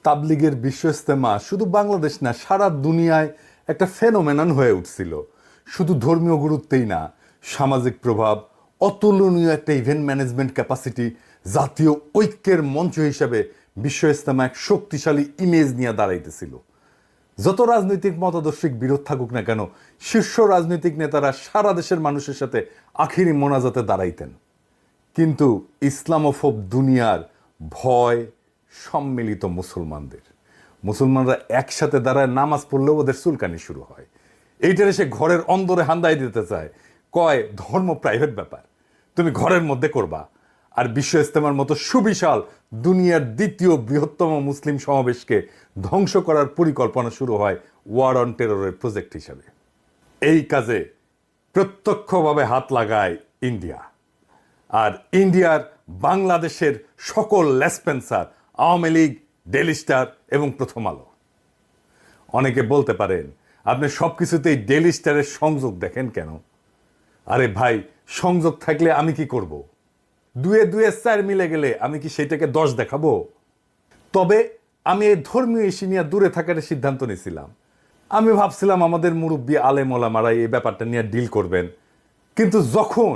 তাবলিগের বিশ্ব ইজতেমা শুধু বাংলাদেশ না, সারা দুনিয়ায় একটা ফেনোমেনন হয়ে উঠছিল। শুধু ধর্মীয় গুরুত্বেই না, সামাজিক প্রভাব, অতুলনীয় একটা ইভেন্ট ম্যানেজমেন্ট ক্যাপাসিটি, জাতীয় ঐক্যের মঞ্চ হিসাবে বিশ্ব ইজতেমা এক শক্তিশালী ইমেজ নিয়ে দাঁড়াইতেছিল। যত রাজনৈতিক মতাদর্শিক বিরোধ থাকুক না কেন, শীর্ষ রাজনৈতিক নেতারা সারা দেশের মানুষের সাথে আখিরি মোনাজাতে দাঁড়াইতেন। কিন্তু ইসলামোফোব দুনিয়ার ভয় সম্মিলিত মুসলমানরা একসাথে দাঁড়ায় নামাজ পড়লেও ওদের চুলকানি শুরু হয়। এইটারে সে ঘরের অন্দরে হান্দাই দিতে চায়, কয় ধর্ম প্রাইভেট ব্যাপার, তুমি ঘরের মধ্যে করবা। আর বিশ্ব ইজতেমার মতো সুবিশাল দুনিয়ার দ্বিতীয় বৃহত্তম মুসলিম সমাবেশকে ধ্বংস করার পরিকল্পনা শুরু হয় ওয়ার অন টেররের প্রজেক্ট হিসাবে। এই কাজে প্রত্যক্ষভাবে হাত লাগায় ইন্ডিয়া। আর ইন্ডিয়ার বাংলাদেশের সকল লেসপেন্সার, আওয়ামী লীগ, ডেইলি স্টার এবং প্রথম আলো। অনেকে বলতে পারেন, আপনি সব কিছুতেই ডেইলি স্টারের সংযোগ দেখেন কেন? আরে ভাই, সংযোগ থাকলে আমি কি করব? দুয়ে দুয়ে চার মিলে গেলে আমি কি সেটাকে 10 দেখাবো? তবে আমি এই ধর্মীয় ইস্যু নিয়ে দূরে থাকার সিদ্ধান্ত নিয়েছিলাম। আমি ভাবছিলাম আমাদের মুরব্বী আলেম ওলামারা এই ব্যাপারটা নিয়ে ডিল করবেন। কিন্তু যখন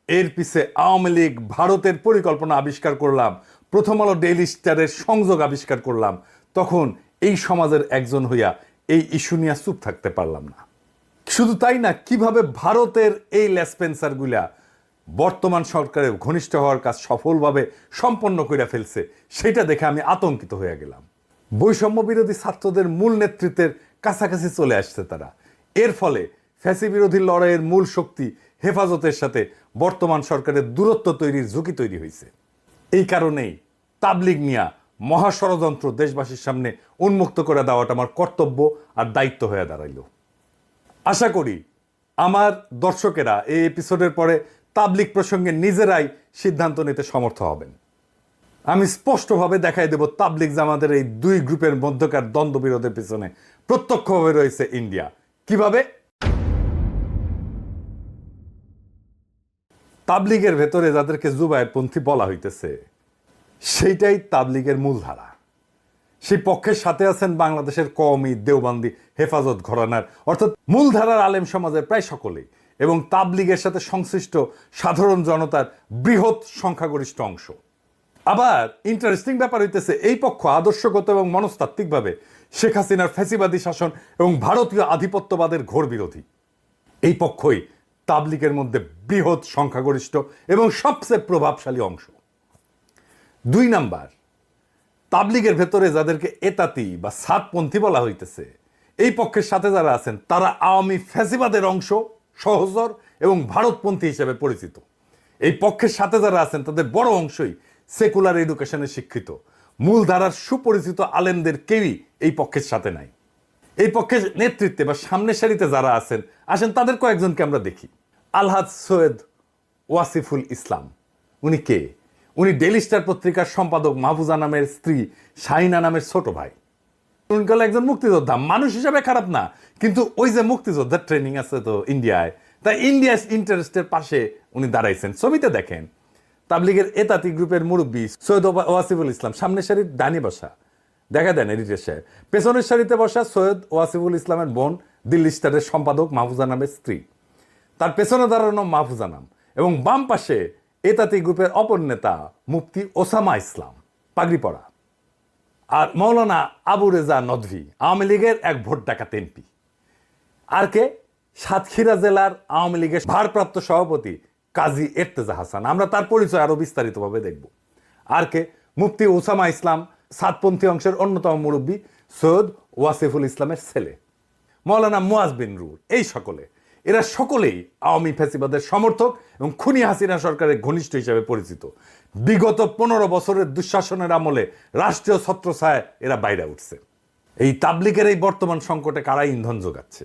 এর পিছে আওয়ামী লীগ, ভারতের পরিকল্পনা আবিষ্কার করলাম, প্রথম আলো, ডেইলি স্টারের সংযোগ আবিষ্কার করলাম, তখন এই সমাজের একজন হইয়া এই ইস্যু নিয়ে চুপ থাকতে পারলাম না। শুধু তাই না, কিভাবে ভারতের এই লেসপেন্সারগুলা বর্তমান সরকারের ঘনিষ্ঠ হওয়ার কাজ সফলভাবে সম্পন্ন করে ফেলছে, সেটা দেখে আমি আতঙ্কিত হয়ে গেলাম। বৈষম্য বিরোধী ছাত্রদের মূল নেতৃত্বের কাছাকাছি চলে আসছে তারা। এর ফলে ফ্যাসি বিরোধী লড়াইয়ের মূল শক্তি হেফাজতের সাথে বর্তমান সরকারের দূরত্ব তৈরির ঝুঁকি তৈরি হয়েছে। এই কারণেই তাবলিগ নিয়া মহাষড়যন্ত্র দেশবাসীর সামনে উন্মুক্ত করে দেওয়াটা আমার কর্তব্য আর দায়িত্ব হয়ে দাঁড়াইল। আশা করি আমার দর্শকেরা এই এপিসোডের পরে তাবলিগ প্রসঙ্গে নিজেরাই সিদ্ধান্ত নিতে সমর্থ হবেন। আমি স্পষ্টভাবে দেখাই দেব, তাবলিগ জামাতের এই দুই গ্রুপের মধ্যকার দ্বন্দ্ব বিরোধের পিছনে প্রত্যক্ষভাবে রয়েছে ইন্ডিয়া। কিভাবে? তাবলিগের ভেতরে যাদেরকে জুবায়েরপন্থী বলা হইতেছে, সেইটাই তাবলিগের মূলধারা। সেই পক্ষের সাথে আছেন বাংলাদেশের কওমি, দেওবন্দি, হেফাজত ঘরানার অর্থাৎ মূলধারার আলেম সমাজের প্রায় সকলেই, এবং তাবলিগের সাথে সংশ্লিষ্ট সাধারণ জনতার বৃহৎ সংখ্যাগরিষ্ঠ অংশ। আবার ইন্টারেস্টিং ব্যাপার হইতেছে, এই পক্ষ আদর্শগত এবং মনস্তাত্ত্বিকভাবে শেখ হাসিনার ফ্যাসিবাদী শাসন এবং ভারতীয় আধিপত্যবাদের ঘোর বিরোধী। এই পক্ষই তাবলিগের মধ্যে বৃহৎ সংখ্যাগরিষ্ঠ এবং সবচেয়ে প্রভাবশালী অংশ। 2 নাম্বার, তাবলিগের ভেতরে যাদেরকে এতাতি বা সাতপন্থী বলা হইতেছে, এই পক্ষের সাথে যারা আছেন তারা আওয়ামী ফ্যাসিবাদের অংশ, সহচর এবং ভারতপন্থী হিসেবে পরিচিত। এই পক্ষের সাথে যারা আছেন তাদের বড় অংশই সেকুলার এডুকেশনে শিক্ষিত। মূলধারার সুপরিচিত আলেমদের কেউই এই পক্ষের সাথে নাই। এই পক্ষের নেতৃত্বে বা সামনের সারিতে যারা আসেন তাদের কয়েকজনকে আমরা দেখি। আলহাজ সৈয়দ ওয়াসিফুল ইসলাম, উনি কে? উনি ডেইলি স্টার পত্রিকার সম্পাদক মাহফুজা নামের স্ত্রী শাহিনা নামের ছোট ভাই। উনি একজন মুক্তিযোদ্ধা, মানুষ হিসাবে খারাপ না, কিন্তু ওই যে মুক্তিযোদ্ধার ট্রেনিং আছে তো ইন্ডিয়ায়, তাই ইন্ডিয়া ইন্টারেস্টের পাশে উনি দাঁড়াইছেন। ছবিতে দেখেন তাবলিগের এতাতি গ্রুপের মুরব্বী সৈয়দ ওয়াসিফুল ইসলাম সামনের সারির ডানি বসা, দেখা দেন এডিটর সাহেব। পেছনের সারিতে বসা সৈয়দ ওয়াসিফুল ইসলামের বোন, দিল্লি স্টারের সম্পাদক মাহফুজা নামের স্ত্রী, তার পেছনে দাঁড়ানো মাহফুজা নাম, এবং বাম পাশে এতাতি গ্রুপের অপর নেতা মুফতি ওসামা ইসলাম, পাগড়ি পরা, আর মৌলানা আবু রেজা নদভী, আওয়ামী লীগের এক ভোট ডাকাত এমপি। আর কে? সাতক্ষীরা জেলার আওয়ামী লীগের ভারপ্রাপ্ত সভাপতি কাজী এর্তেজা হাসান। আমরা তার পরিচয় আরো বিস্তারিতভাবে দেখব। আর কে? মুফতি ওসামা ইসলাম, সাতপন্থী অংশের অন্যতম মুরব্বী সৈয়দ ওয়াসিফুল ইসলামের ছেলে, মৌলানা মুয়াজ বিন রুর। এই এরা সকলেই আওয়ামী ফ্যাসিবাদের সমর্থক এবং খুনি হাসিনা সরকারের ঘনিষ্ঠ হিসেবে পরিচিত। বিগত 15 বছরের দুঃশাসনের আমলে রাষ্ট্রীয় ছত্রছায়ায় এরা বাইরে উঠছে। এই তাবলিগের এই বর্তমান সংকটে কারা ইন্ধন যোগাচ্ছে?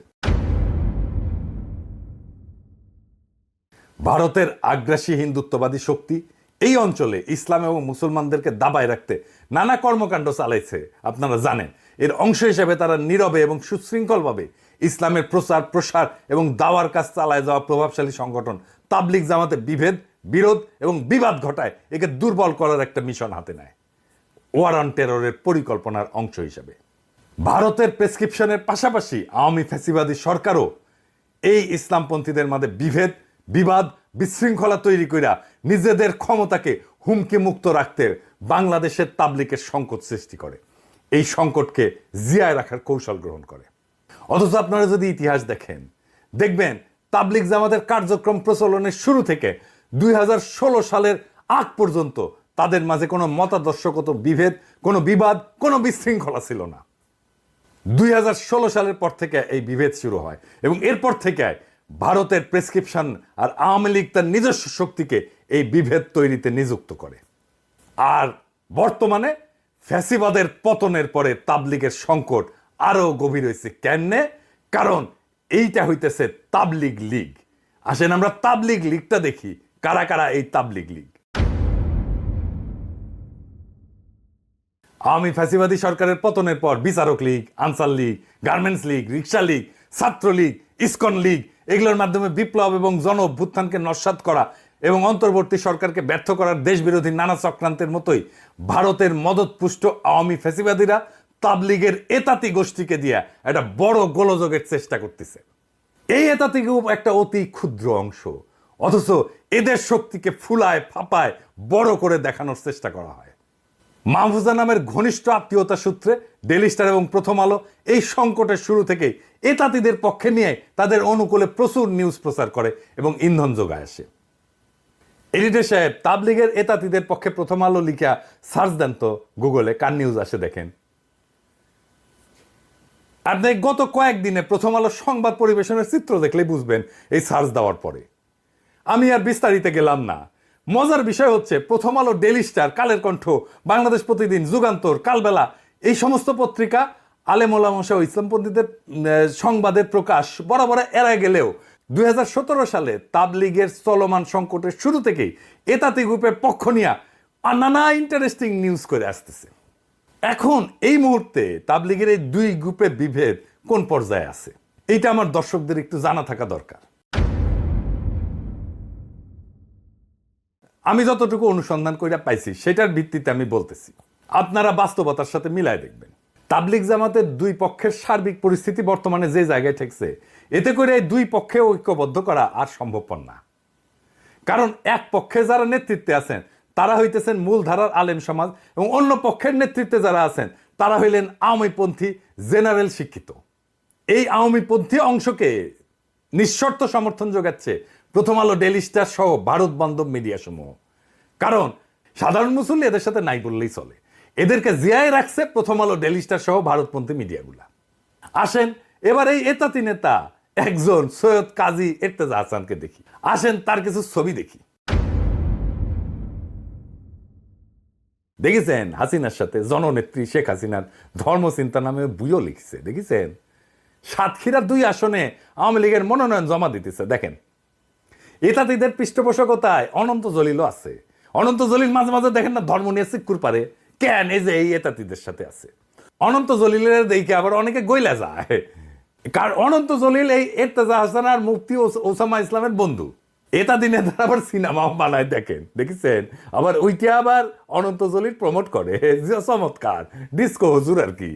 ভারতের আগ্রাসী হিন্দুত্ববাদী শক্তি এই অঞ্চলে ইসলাম এবং মুসলমানদেরকে দাবায় রাখতে নানা কর্মকাণ্ড চালাইছে, আপনারা জানেন। এর অংশ হিসেবে তারা নীরবে এবং সুশৃঙ্খলভাবে ইসলামের প্রচার, প্রসার এবং দাওয়ার কাজ চালায় যাওয়া প্রভাবশালী সংগঠন তাবলিগ জামাতে বিভেদ, বিরোধ এবং বিবাদ ঘটায় একে দুর্বল করার একটা মিশন হাতে নেয়। ওয়ার অন টেররের পরিকল্পনার অংশ হিসেবে। ভারতের প্রেসক্রিপশনের পাশাপাশি আওয়ামী ফ্যাসিবাদী সরকারও এই ইসলামপন্থীদের মাঝে বিভেদ, বিবাদ, বিশৃঙ্খলা তৈরি কইরা নিজেদের ক্ষমতাকে হুমকি মুক্ত রাখতে বাংলাদেশের তাবলিগের সংকট সৃষ্টি করে, এই সংকটকে জিয়ায় রাখার কৌশল গ্রহণ করে। অথচ আপনারা যদি ইতিহাস দেখেন, দেখবেন তাবলিগ জামাতের কার্যক্রম প্রচলনের শুরু থেকে 2016 সালের আগ পর্যন্ত তাদের মাঝে কোনো মতাদর্শগত বিভেদ, কোনো বিবাদ, কোনো বিশৃঙ্খলা ছিল না। 2016 সালের পর থেকে এই বিভেদ শুরু হয় এবং এরপর থেকে ভারতের প্রেসক্রিপশন আর আওয়ামী লীগ তার নিজস্ব শক্তিকে এই বিভেদ তৈরিতে নিযুক্ত করে। আর বর্তমানে ফ্যাসিবাদের পতনের পরে তাবলিগের সংকট আরো গভীর হয়েছে। কেননে? কারণ এইটা হইতেছে তাবলিগ লীগ। আসেন আমরা তাবলিগ লীগটা দেখি, কারা কারা এই তাবলিগ লীগ। আওয়ামী ফ্যাসিবাদী সরকারের পতনের পর বিচারক লীগ, আনসার লীগ, গার্মেন্টস লীগ, রিক্সা লীগ, ছাত্র লীগ, ইসকন লীগ, এগুলোর মাধ্যমে বিপ্লব এবং জন অভ্যুত্থানকে নস্যাৎ করা এবং অন্তর্বর্তী সরকারকে ব্যর্থ করার দেশবিরোধী নানা চক্রান্তের মতোই ভারতের মদতপুষ্ট আওয়ামী ফ্যাসিবাদীরা তাবলিগের এতাতি গোষ্ঠীকে দিয়ে একটা বড় গোলযোগের চেষ্টা করতেছে। এই এতাতি গ্রুপ একটা অতি ক্ষুদ্র অংশ, অথচ এদের শক্তিকে ফুলায় ফাপায় বড় করে দেখানোর চেষ্টা করা হয়। মাহফুজা নামের ঘনিষ্ঠ আত্মীয়তা সূত্রে ডেইলি স্টার এবং প্রথম আলো এই সংকটের শুরু থেকেই এতাতিদের পক্ষে নিয়ে তাদের অনুকূলে প্রচুর নিউজ প্রচার করে এবং ইন্ধন যোগায় আসে। এডিটর সাহেব, তাবলিগের এতাতিদের পক্ষে প্রথম আলো লিখা সার্চ দেন তো গুগলে, কার নিউজ আসে দেখেন। আপনি গত কয়েকদিনে প্রথম আলো সংবাদ পরিবেশনের চিত্র দেখলেই বুঝবেন এই সার্চ দেওয়ার পরে। আমি আর বিস্তারিত গেলাম না। মজার বিষয় হচ্ছে প্রথম আলো, ডেইলি স্টার, কালের কণ্ঠ, বাংলাদেশ প্রতিদিন, যুগান্তর, কালবেলা এই সমস্ত পত্রিকা আলেম ওলামা ও ইসলামপন্থীদের সংবাদের প্রকাশ বরাবর এড়ায় গেলেও 2017 সালে তাবলিগের চলমান সংকটের শুরু থেকেই এতাতি গ্রুপের পক্ষ নিয়ে নানা ইন্টারেস্টিং নিউজ করে আসতেছে। এখন এই মুহূর্তে তাবলিগের এই দুই গ্রুপের বিভেদ কোন পর্যায়ে আছে, এইটা আমার দর্শকদের একটু জানা থাকা দরকার। আমি যতটুকু অনুসন্ধান করে পাইছি সেটার ভিত্তিতে আমি বলতেছি, আপনারা বাস্তবতার সাথে মিলায় দেখবেন। তাবলিগ জামাতের দুই পক্ষের সার্বিক পরিস্থিতি বর্তমানে যে জায়গায় ঠেকছে, এতে করে এই দুই পক্ষে ঐক্যবদ্ধ করা আর সম্ভবপর না। কারণ এক পক্ষে যারা নেতৃত্বে আছেন তারা হইতেছেন মূলধারার আলেম সমাজ এবং অন্য পক্ষের নেতৃত্বে যারা আছেন তারা হইলেন আওয়ামীপন্থী জেনারেল শিক্ষিত। এই আওয়ামীপন্থী অংশকে নিঃশর্ত সমর্থন যোগাচ্ছে প্রথম আলো, ডেইলি স্টার সহ ভারত বান্ধব মিডিয়া সমূহ। কারণ সাধারণ মুসল্লি এদের সাথে নাই বললেই চলে, এদেরকে জিয়ায় রাখছে প্রথম আলো, ডেইলি স্টার সহ ভারতপন্থী মিডিয়াগুলা। আসেন এবার এই এতাতি নেতা একজন সৈয়দ কাজী ইর্তেজা হাসানকে দেখি। আসেন তার কিছু ছবি দেখি। দেখেছেন হাসিনার সাথে জননেত্রী শেখ হাসিনার ধর্মচিন্তা নামে বইও লিখছে, দেখেছেন? সাতক্ষীরার 2 আসনে আওয়ামী লীগের মনোনয়ন জমা দিতেছে। দেখেন এতাতিদের পৃষ্ঠপোষকতায় অনন্ত জলিলও আছে। অনন্ত জলিল মাঝে মাঝে দেখেন না ধর্ম নিয়ে চিক্কুর পারে, কেন এই যে এই এতাতিদের সাথে আছে। অনন্ত জলিলের দেখে আবার অনেকে গইলা যায়, কারণ অনন্ত জলিল এই ইর্তেজা হাসান আর মুফতি ওসামা ইসলামের বন্ধু। এতাতি নেতারা আবার সিনেমাও বানায়, দেখেন দেখেছেন? আবার ওইটা আবার অনন্ত জলিল প্রমোট করে, চমৎকার ডিস্কো হুজুর আর কি।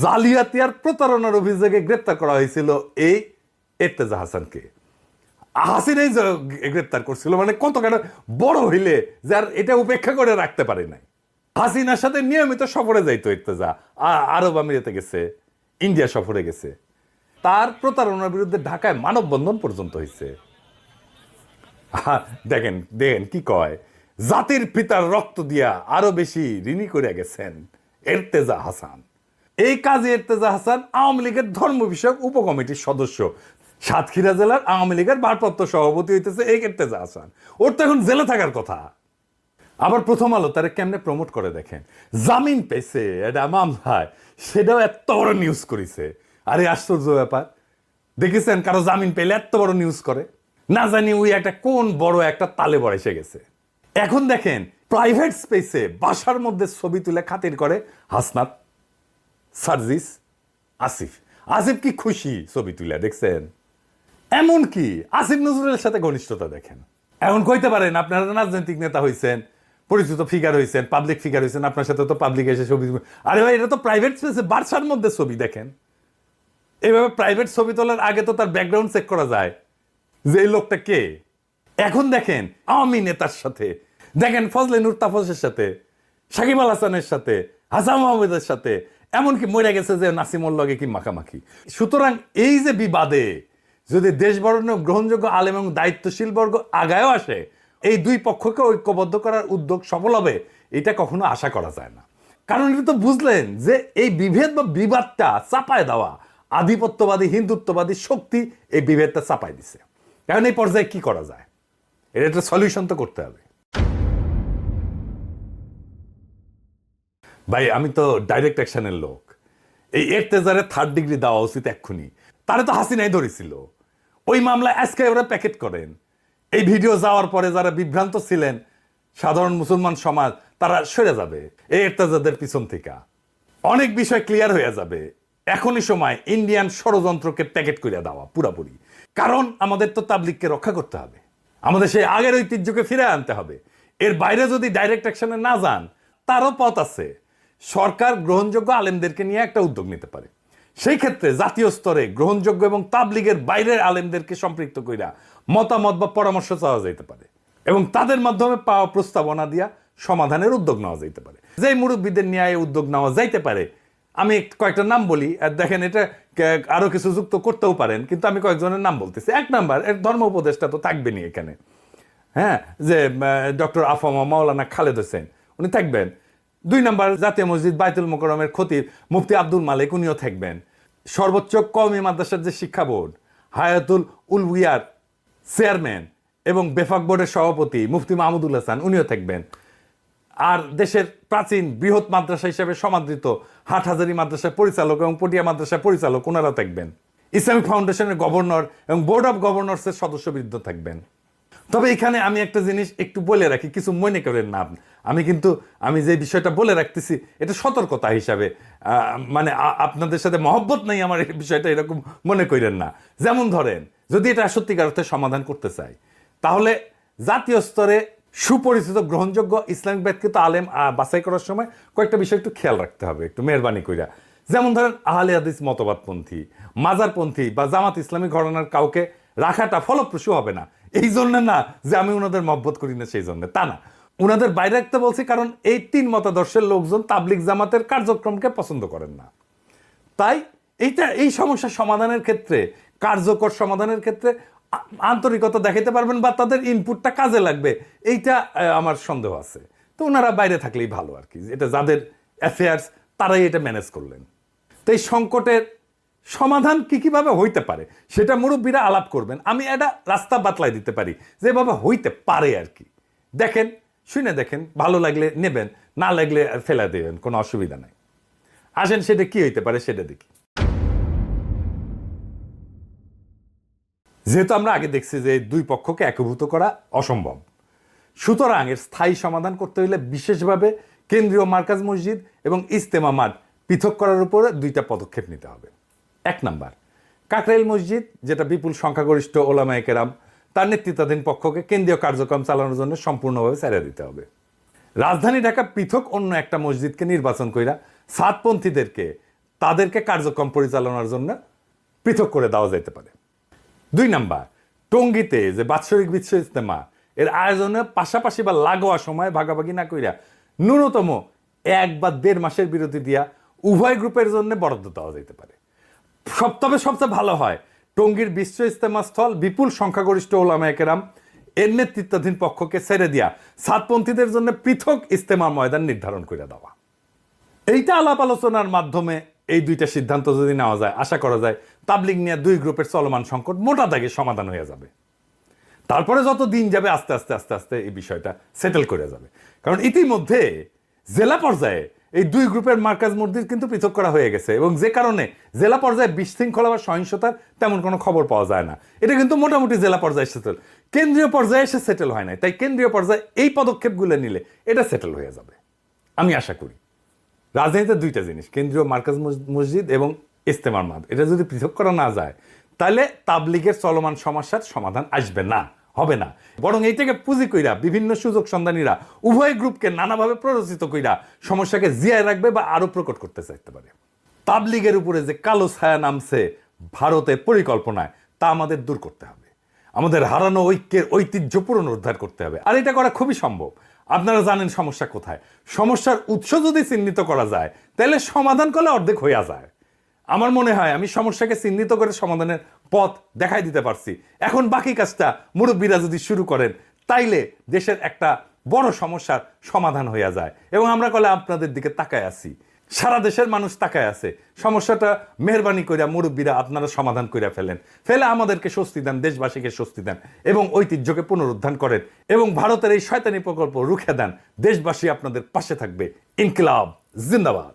জালিয়াতি আর প্রতারণার অভিযোগে গ্রেপ্তার করা হয়েছিল এই ইর্তেজা হাসানকে। হাসিনাই গ্রেপ্তার করছিল, মানে কত কেন বড় হইলে যার এটা উপেক্ষা করে রাখতে পারে নাই। হাসিনার সাথে নিয়মিত সফরে যাইতো ইর্তেজা, আরব আমিরাতে গেছে, ইন্ডিয়া সফরে গেছে। তার প্রতারণার বিরুদ্ধে ঢাকায় মানববন্ধন পর্যন্ত হয়েছে। দেখেন দেখেন কি কয়, জাতির পিতার রক্ত দিয়া আরো বেশি ঋণী করে গেছেন ইর্তেজা হাসান। এই কাজী ইর্তেজা হাসান আওয়ামী লীগের ধর্ম বিষয়ক উপকমিটির সদস্য, সাতক্ষীরা জেলার আওয়ামী লীগের ভারপ্রাপ্ত সভাপতি হইতেছে এই ইর্তেজা হাসান। ওর তো এখন জেলে থাকার কথা। আবার প্রথম আলো তারা কেমনে প্রমোট করে দেখেন, জামিন পেয়েছে এটা মামলায়, সেটাও এত বড় নিউজ করেছে। আরে আশ্চর্য ব্যাপার, দেখেছেন কারো জামিন পেলে এত বড় নিউজ করে? না জানি ওই একটা কোন বড় একটা তালে বড় এসে গেছে। এখন দেখেন প্রাইভেট স্পেসে বাসার মধ্যে ছবি তুলে খাতির করে হাসনাত, সার্জিস, আসিফ। আসিফ কি খুশি ছবি তুলে, দেখছেন? এমন কি আসিফ নজরুলের সাথে ঘনিষ্ঠতা দেখেন। এখন কইতে পারেন আপনারা রাজনৈতিক নেতা হইছেন, পরিচিত ফিগার হয়েছেন, পাবলিক ফিগার হয়েছেন, আপনার সাথে তো পাবলিক এসে ছবি, আরে ভাই এটা তো প্রাইভেট স্পেসে বার্সার মধ্যে ছবি, দেখেন এইভাবে প্রাইভেট ছবি তোলার আগে তো তার ব্যাকগ্রাউন্ড চেক করা যায় যে এই লোকটা কে। এখন দেখেন আওয়ামী নেতার সাথে, দেখেন ফজলে নূর তাপসের সাথে, সাকিব আল হাসানের সাথে, হাসান মাহমুদের সাথে, এমনকি মরে গেছে যে নাসিমুল লগে কি মাখামাখি। সুতরাং এই যে বিবাদে যদি দেশ বরণ্য গ্রহণযোগ্য আলেম এবং দায়িত্বশীল বর্গ আগায়ও আসে, এই দুই পক্ষকে ঐক্যবদ্ধ করার উদ্যোগ সফল হবে এটা কখনো আশা করা যায় না। কারণ এটা তো বুঝলেন যে এই বিভেদ বা বিবাদটা চাপায় দেওয়া আধিপত্যবাদী হিন্দুত্ববাদী শক্তি এই বিভেদটা চাপায় দিছে। কারণ এই পর্যায়ে কি করা যায়, এটা একটা সলিউশন তো করতে হবে। ভাই আমি তো ডাইরেক্ট অ্যাকশনের লোক, এই এরতেজারে 3rd ডিগ্রি দেওয়া উচিত এক্ষুনি। তারা তো হাসিনাই ধরেছিল, ওই মামলা আজকে ওরা প্যাকেট করেন। এই ভিডিও যাওয়ার পরে যারা বিভ্রান্ত ছিলেন সাধারণ মুসলমান সমাজ, তারা সরে যাবে এই এরতেজাদের পিছন থেকে, অনেক বিষয় ক্লিয়ার হয়ে যাবে। এখনই সময় ইন্ডিয়ান ষড়যন্ত্রকে প্যাকেট করে দেওয়া পুরাপুরি। কারণ আমাদের তো তাবলিগকে রক্ষা করতে হবে, আমাদের সেই আগের ঐতিহ্যকে ফিরে আনতে হবে। এর বাইরে যদি ডাইরেক্ট অ্যাকশনে না যান, তারও পথ আছে। সরকার গ্রহণযোগ্য আলেমদেরকে নিয়ে একটা উদ্যোগ নিতে পারে। সেই ক্ষেত্রে জাতীয় স্তরে গ্রহণযোগ্য এবং তাবলিগের বাইরের আলেমদেরকে সম্পৃক্ত কইরা মতামত বা পরামর্শ চাওয়া যেতে পারে এবং তাদের মাধ্যমে পাওয়া প্রস্তাবনা দিয়া সমাধানের উদ্যোগ নেওয়া যেতে পারে। যেই মুরব্বীদের নিয়ে এই উদ্যোগ নেওয়া যাইতে পারে, আমি কয়েকটা নাম বলি, আর দেখেন এটা আরো কিছু যুক্ত করতেও পারেন, কিন্তু আমি কয়েকজনের নাম বলতেছি। 1 নাম্বার, এর ধর্ম উপদেষ্টা তো থাকবেনি এখানে, হ্যাঁ, যে ডক্টর আফামা মাওলানা খালেদ হোসেন, উনি থাকবেন। 2 নাম্বার, জাতীয় মসজিদ বাইতুল মোকাররমের খতিব মুফতি আব্দুল মালিক, উনিও থাকবেন। সর্বোচ্চ কওমি মাদ্রাসার যে শিক্ষা বোর্ড, হায়াতুল উলউইয়ার চেয়ারম্যান এবং বেফাক বোর্ডের সভাপতি মুফতি মাহমুদুল হাসান, উনিও থাকবেন। আর দেশের প্রাচীন বৃহৎ মাদ্রাসা হিসেবে সমাদৃত হাটহাজারী মাদ্রাসার পরিচালক এবং পটিয়া মাদ্রাসার পরিচালক, ওনারাও থাকবেন। ইসলামিক ফাউন্ডেশনের গভর্নর এবং বোর্ড অফ গভর্নর্সের সদস্যবৃন্দ থাকবেন। তবে এখানে আমি একটা জিনিস একটু বলে রাখি, কিছু মনে করেন না। আমি যে বিষয়টা বলে রাখতেছি এটা সতর্কতা হিসাবে, মানে আপনাদের সাথে মহব্বত নেই আমার এই বিষয়টা এরকম মনে করেন না। যেমন ধরেন, যদি এটা সত্যিকার অর্থে সমাধান করতে চাই, তাহলে জাতীয় স্তরে সুপরিচিত গ্রহণযোগ্য ইসলামিক ব্যক্তিগত আলেম বাছাই করার সময় কয়েকটা বিষয় একটু খেয়াল রাখতে হবে, একটু মেহরবানি কইরা। যেমন ধরেন আহলে হাদিস মতবাদপন্থী, মাজারপন্থী বা জামাত ইসলামী ঘরানার কাউকে রাখাটা ফলপ্রসূ হবে না। এই জন্য না যে আমি ওনাদের মহব্বত করি না, সেই জন্য তা না, ওনাদের বাইরে রাখতে বলছি কারণ এই 3 মতাদর্শের লোকজন তাবলিগ জামাতের কার্যক্রমকে পছন্দ করেন না। তাই এই সমস্যা সমাধানের ক্ষেত্রে, কার্যকর সমাধানের ক্ষেত্রে আন্তরিকতা দেখাতে পারবেন বা তাদের ইনপুটটা কাজে লাগবে, এইটা আমার সন্দেহ আছে। তো ওনারা বাইরে থাকলেই ভালো আর কি, এটা যাদের অ্যাফেয়ার্স তারাই এটা ম্যানেজ করলেন। তো এই সংকটের সমাধান কিভাবে হইতে পারে সেটা মুরব্বীরা আলাপ করবেন। আমি এটা রাস্তা বাতলাই দিতে পারি যেভাবে হইতে পারে আর কি। দেখেন, শুনে দেখেন, ভালো লাগলে নেবেন, না লাগলে ফেলা দেবেন, কোনো অসুবিধা নাই। আসেন সেটা কি হইতে পারে সেটা দেখি। যেহেতু আমরা আগে দেখছি যে 2 পক্ষকে একীভূত করা অসম্ভব, সুতরাং এর স্থায়ী সমাধান করতে হলে বিশেষভাবে কেন্দ্রীয় মার্কাজ মসজিদ এবং ইজতেমা মাঠ পৃথক করার উপরে 2টা পদক্ষেপ নিতে হবে। 1 নাম্বার, কাকরাইল মসজিদ, যেটা বিপুল সংখ্যাগরিষ্ঠ ওলামায়ে কেরাম, তার নেতৃত্বাধীন পক্ষকে কেন্দ্রীয় কার্যক্রম চালানোর জন্য সম্পূর্ণভাবে ছেড়ে দিতে হবে। রাজধানী ঢাকা পৃথক অন্য একটা মসজিদকে নির্বাচন কইরা সাতপন্থীদেরকে তাদেরকে কার্যক্রম পরিচালনার জন্য পৃথক করে দেওয়া যেতে পারে। 2 নাম্বার, টঙ্গীতে যে বাৎসরিক বিশ্ব ইজতেমা, এর আয়োজনে পাশাপাশি বা লাগোয়া সময় ভাগাভাগি না কইরা ন্যূনতম 1 বা 1.5 মাসের বিরতি দিয়া উভয় গ্রুপের জন্য বরাদ্দ দেওয়া যেতে পারে। তবে সবচেয়ে ভালো হয় টঙ্গীর বিশ্ব ইজতেমা স্থল বিপুল সংখ্যাগরিষ্ঠ ওলামায়ে কেরাম এর নেতৃত্বাধীন পক্ষকে ছেড়ে দিয়া সাতপন্থীদের জন্য পৃথক ইজতেমা ময়দান নির্ধারণ করে দেওয়া। এইটা আলাপ আলোচনার মাধ্যমে এই 2টা সিদ্ধান্ত যদি নেওয়া যায়, আশা করা যায় তাবলিগ নিয়ে 2 গ্রুপের চলমান সংকট মোটা দাগে সমাধান হয়ে যাবে। তারপরে যত দিন যাবে আস্তে আস্তে আস্তে আস্তে এই বিষয়টা সেটেল করে যাবে। কারণ ইতিমধ্যে জেলা পর্যায়ে এই 2 গ্রুপের মার্কাজ মসজিদ কিন্তু পৃথক করা হয়ে গেছে এবং যে কারণে জেলা পর্যায়ে বিশৃঙ্খলা বা সহিংসতার তেমন কোনো খবর পাওয়া যায় না। এটা কিন্তু মোটামুটি জেলা পর্যায়ে সেটেল, কেন্দ্রীয় পর্যায়ে এসে সেটেল হয় নাই। তাই কেন্দ্রীয় পর্যায়ে এই পদক্ষেপগুলো নিলে এটা সেটেল হয়ে যাবে আমি আশা করি। রাজধানীতে 2টা জিনিস, কেন্দ্রীয় মার্কাজ মসজিদ এবং ইজতেমার মাঠ, এটা যদি পৃথক করা না যায় তাহলে তাবলিগের চলমান সমস্যার সমাধান আসবে না, হবে না, বরং এইটাকে পুঁজি কইরা বিভিন্ন সুযোগ সন্ধানীরা উভয় গ্রুপকে নানাভাবে প্ররোচিত কইরা সমস্যাকে জিয়ায় রাখবে বা আরো প্রকট করতে চাইতে পারে। তাবলিগের উপরে যে কালো ছায়া নামছে ভারতের পরিকল্পনায়, তা আমাদের দূর করতে হবে। আমাদের হারানো ঐক্যের ঐতিহ্য পুনরুদ্ধার করতে হবে, আর এটা করা খুবই সম্ভব। আপনারা জানেন সমস্যা কোথায়। সমস্যার উৎস যদি চিহ্নিত করা যায়, তাহলে সমাধান করলে অর্ধেক হইয়া যায়। আমার মনে হয় আমি সমস্যাকে চিহ্নিত করে সমাধানের পথ দেখাই দিতে পারছি। এখন বাকি কাজটা মুরব্বীরা যদি শুরু করেন, তাইলে দেশের একটা বড় সমস্যার সমাধান হইয়া যায়। এবং আমরা কলে আপনাদের দিকে তাকায় আছি, সারা দেশের মানুষ তাকায় আছে। সমস্যাটা মেহরবানি কইরা মুরব্বীরা আপনারা সমাধান কইরা ফেলে আমাদেরকে স্বস্তি দেন, দেশবাসীকে স্বস্তি দেন এবং ঐতিহ্যকে পুনরুদ্ধার করেন এবং ভারতের এই শয়তানি প্রকল্প রুখে দেন। দেশবাসী আপনাদের পাশে থাকবে। ইনকিলাব জিন্দাবাদ।